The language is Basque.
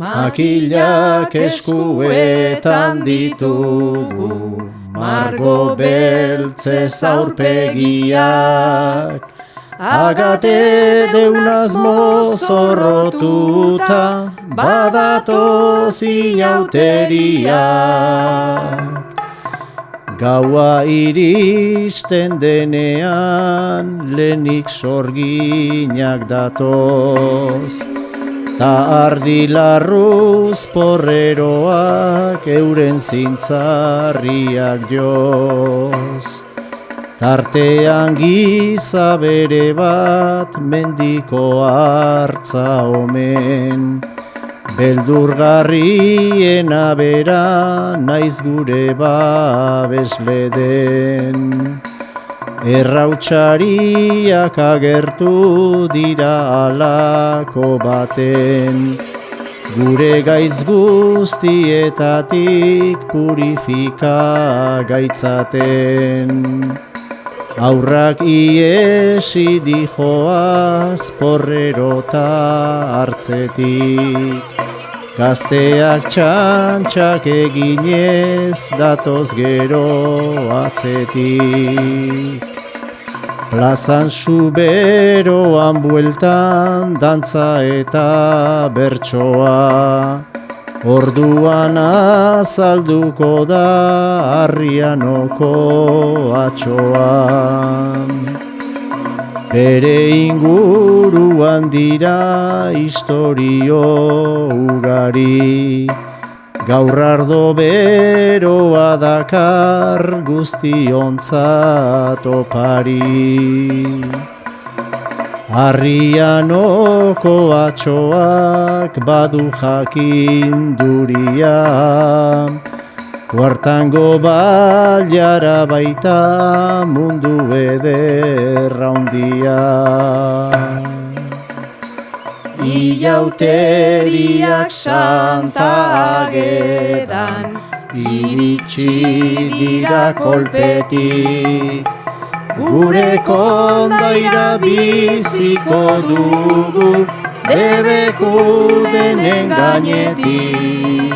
makilak eskuetan ditugu, margo beltzez aurpegiak, agate deunaz mozorrotuta, badatoz inauteriak. Gaua iristen denean, lehenik sorginak datoz, ta ardilarruz porreroak euren zintzarriak joz. Tartean giza bere bat mendiko hartza omen, beldurgarriena bera naiz gure babesle den. Errautsariak agertu dira alako baten, gure gaitz guztietatik purifika gaitzaten. Aurrak iesi dijoaz porrerota hartzetik, gazteak txantxak eginez datoz gero atzetik. Plazan suberoan bueltan dantza eta bertsoa, orduan azalduko da Arrianoko atxoa. Bere inguruan dira istorio ugari, gaur ardo beroa dakar guztiontzat opari. Arrianoko atxoak badu jakinduria, kuartango bailara baita mundu ederra handia. Ilauteriak Santa Agedan iritsi dira kolpetik, gure kondaira biziko dugu debeku denen gainetik.